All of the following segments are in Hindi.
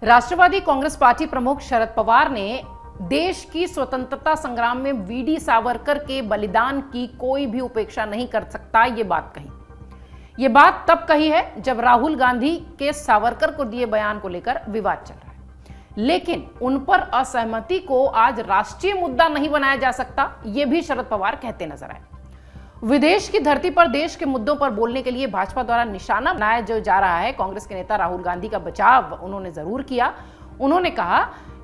राष्ट्रवादी कांग्रेस पार्टी प्रमुख शरद पवार ने देश की स्वतंत्रता संग्राम में वीडी सावरकर के बलिदान की कोई भी उपेक्षा नहीं कर सकता, ये बात कही। ये बात तब कही है जब राहुल गांधी के सावरकर को दिए बयान को लेकर विवाद चल रहा है, लेकिन उन पर असहमति को आज राष्ट्रीय मुद्दा नहीं बनाया जा सकता, ये भी शरद पवार कहते नजर आए। विदेश की धरती पर देश के मुद्दों पर बोलने के लिए भाजपा द्वारा निशाना बनाया जो जा रहा है कांग्रेस के नेता राहुल गांधी का बचाव उन्होंने जरूर किया। उन्होंने कहा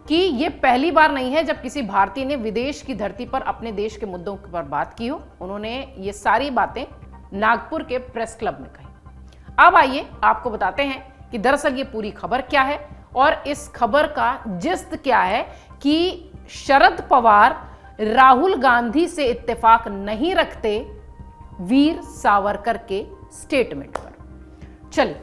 कि ये पहली बार नहीं है जब किसी भारतीय ने विदेश की धरती पर अपने देश के मुद्दों पर बात की हो। उन्होंने ये सारी बातें नागपुर के प्रेस क्लब में कही। अब आइए आपको बताते हैं कि दरअसल ये पूरी खबर क्या है और इस खबर का जिस्त क्या है कि शरद पवार राहुल गांधी से इत्तेफाक नहीं रखते वीर सावरकर के स्टेटमेंट पर। चलिए,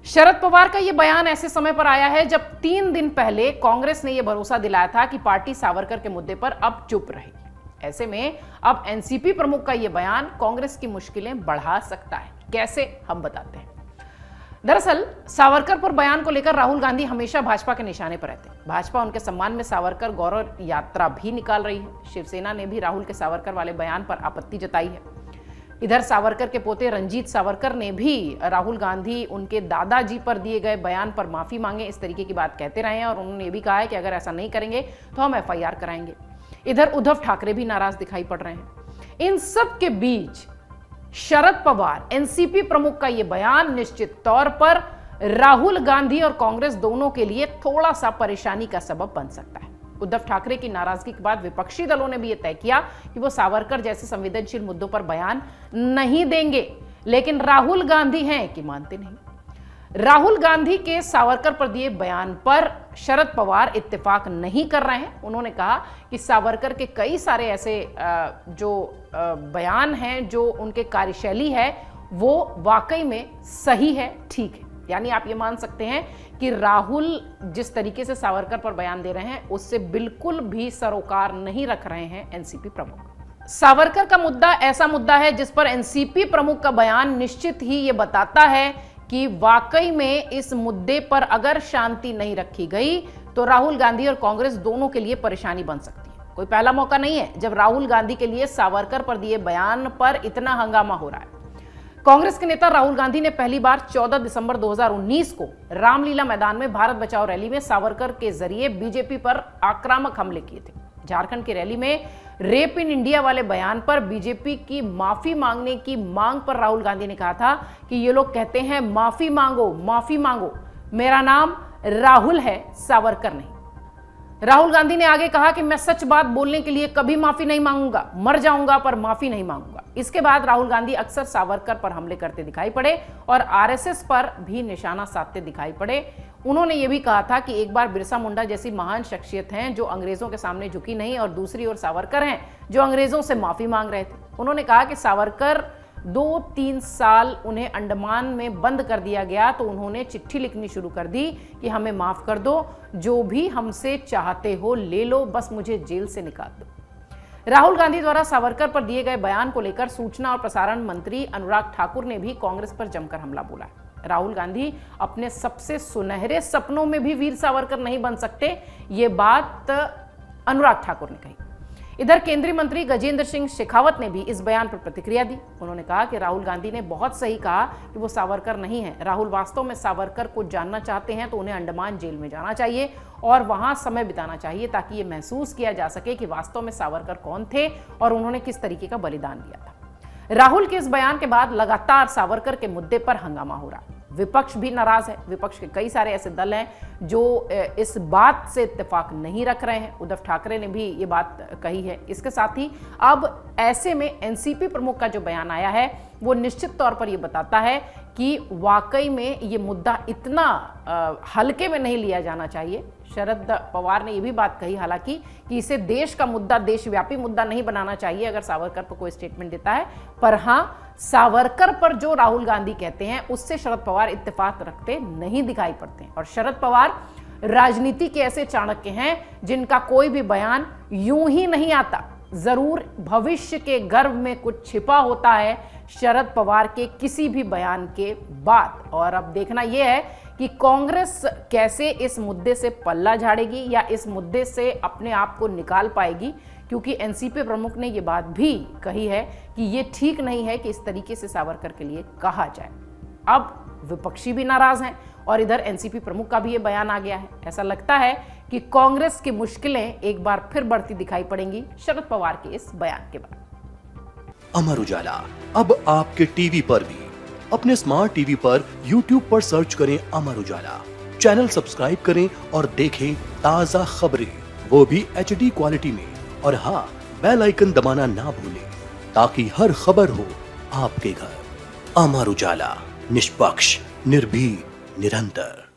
शरद पवार का यह बयान ऐसे समय पर आया है जब 3 दिन पहले कांग्रेस ने यह भरोसा दिलाया था कि पार्टी सावरकर के मुद्दे पर अब चुप रहेगी। ऐसे में अब एनसीपी प्रमुख का यह बयान कांग्रेस की मुश्किलें बढ़ा सकता है। कैसे, हम बताते हैं। दरअसल सावरकर पर बयान को लेकर राहुल गांधी हमेशा भाजपा के निशाने पर रहते हैं। भाजपा उनके सम्मान में सावरकर गौरव यात्रा भी निकाल रही है। शिवसेना ने भी राहुल के सावरकर वाले बयान पर आपत्ति जताई है। इधर सावरकर के पोते रंजीत सावरकर ने भी राहुल गांधी उनके दादाजी पर दिए गए बयान पर माफी मांगे, इस तरीके की बात कहते रहे हैं और उन्होंने ये भी कहा है कि अगर ऐसा नहीं करेंगे तो हम एफआईआर कराएंगे। इधर उद्धव ठाकरे भी नाराज दिखाई पड़ रहे हैं। इन सब के बीच शरद पवार एनसीपी प्रमुख का यह बयान निश्चित तौर पर राहुल गांधी और कांग्रेस दोनों के लिए थोड़ा सा परेशानी का सबब बन सकता है। उद्धव ठाकरे की नाराजगी के बाद विपक्षी दलों ने भी यह तय किया कि वो सावरकर जैसे संवेदनशील मुद्दों पर बयान नहीं देंगे, लेकिन राहुल गांधी हैं कि मानते नहीं। राहुल गांधी के सावरकर पर दिए बयान पर शरद पवार इत्तेफाक नहीं कर रहे हैं। उन्होंने कहा कि सावरकर के कई सारे ऐसे जो बयान हैं, जो उनके कार्यशैली है, वो वाकई में सही है, ठीक है। यानी आप ये मान सकते हैं कि राहुल जिस तरीके से सावरकर पर बयान दे रहे हैं उससे बिल्कुल भी सरोकार नहीं रख रहे हैं एनसीपी प्रमुख। सावरकर का मुद्दा ऐसा मुद्दा है जिस पर एनसीपी प्रमुख का बयान निश्चित ही ये बताता है कि वाकई में इस मुद्दे पर अगर शांति नहीं रखी गई तो राहुल गांधी और कांग्रेस दोनों के लिए परेशानी बन सकती है। कोई पहला मौका नहीं है जब राहुल गांधी के लिए सावरकर पर दिए बयान पर इतना हंगामा हो रहा है। कांग्रेस के नेता राहुल गांधी ने पहली बार 14 दिसंबर 2019 को रामलीला मैदान में भारत बचाओ रैली में सावरकर के जरिए बीजेपी पर आक्रामक हमले किए थे। झारखंड की रैली में रेप इन इंडिया वाले बयान पर बीजेपी की माफी मांगने की मांग पर राहुल गांधी ने कहा था कि ये लोग कहते हैं माफी मांगो, माफी मांगो, मेरा नाम राहुल है, सावरकर नहीं। राहुल गांधी ने आगे कहा कि मैं सच बात बोलने के लिए कभी माफी नहीं मांगूंगा, मर जाऊंगा पर माफी नहीं मांगूंगा। इसके बाद राहुल गांधी अक्सर सावरकर पर हमले करते दिखाई पड़े और आरएसएस पर भी निशाना साधते दिखाई पड़े। उन्होंने ये भी कहा था कि एक बार बिरसा मुंडा जैसी महान शख्सियत हैं जो अंग्रेजों के सामने झुकी नहीं, और दूसरी ओर सावरकर हैं जो अंग्रेजों से माफी मांग रहे थे। उन्होंने कहा कि सावरकर 2-3 साल उन्हें अंडमान में बंद कर दिया गया तो उन्होंने चिट्ठी लिखनी शुरू कर दी कि हमें माफ कर दो, जो भी हमसे चाहते हो ले लो, बस मुझे जेल से निकाल दो। राहुल गांधी द्वारा सावरकर पर दिए गए बयान को लेकर सूचना और प्रसारण मंत्री अनुराग ठाकुर ने भी कांग्रेस पर जमकर हमला बोला। राहुल गांधी अपने सबसे सुनहरे सपनों में भी वीर सावरकर नहीं बन सकते, ये बात अनुराग ठाकुर ने कही। इधर केंद्रीय मंत्री गजेंद्र सिंह शेखावत ने भी इस बयान पर प्रतिक्रिया दी। उन्होंने कहा कि राहुल गांधी ने बहुत सही कहा कि वो सावरकर नहीं है। राहुल वास्तव में सावरकर को जानना चाहते हैं तो उन्हें अंडमान जेल में जाना चाहिए और वहां समय बिताना चाहिए ताकि ये महसूस किया जा सके कि वास्तव में सावरकर कौन थे और उन्होंने किस तरीके का बलिदान दिया था। राहुल के इस बयान के बाद लगातार सावरकर के मुद्दे पर हंगामा हो रहा है। विपक्ष भी नाराज है। विपक्ष के कई सारे ऐसे दल हैं जो इस बात से इत्तेफाक नहीं रख रहे हैं। उद्धव ठाकरे ने भी ये बात कही है। इसके साथ ही अब ऐसे में एनसीपी प्रमुख का जो बयान आया है वो निश्चित तौर पर ये बताता है कि वाकई में ये मुद्दा इतना हल्के में नहीं लिया जाना चाहिए। शरद पवार ने ये भी बात कही हालांकि कि इसे देश का मुद्दा, देशव्यापी मुद्दा नहीं बनाना चाहिए अगर सावरकर पर कोई स्टेटमेंट देता है, पर हाँ, सावरकर पर जो राहुल गांधी कहते हैं उससे शरद पवार इत्तेफाक रखते नहीं दिखाई पड़ते हैं। और शरद पवार राजनीति के ऐसे चाणक्य हैं जिनका कोई भी बयान यूं ही नहीं आता, जरूर भविष्य के गर्भ में कुछ छिपा होता है शरद पवार के किसी भी बयान के बाद। और अब देखना यह है कि कि कांग्रेस कैसे इस मुद्दे से पल्ला झाड़ेगी या इस मुद्दे से अपने आप को निकाल पाएगी, क्योंकि एनसीपी प्रमुख ने यह बात भी कही है कि यह ठीक नहीं है कि इस तरीके से सावरकर के लिए कहा जाए। अब विपक्षी भी नाराज हैं और इधर एनसीपी प्रमुख का भी ये बयान आ गया है। ऐसा लगता है कि कांग्रेस की मुश्किलें एक बार फिर बढ़ती दिखाई पड़ेंगी शरद पवार के इस बयान के बाद। अमर उजाला अब आपके टीवी पर भी। अपने स्मार्ट टीवी पर YouTube पर सर्च करें अमर उजाला, चैनल सब्सक्राइब करें और देखें ताजा खबरें, वो भी HD क्वालिटी में। और हाँ, बेल आइकन दबाना ना भूलें ताकि हर खबर हो आपके घर। अमर उजाला, निष्पक्ष, निर्भीक, निरंतर।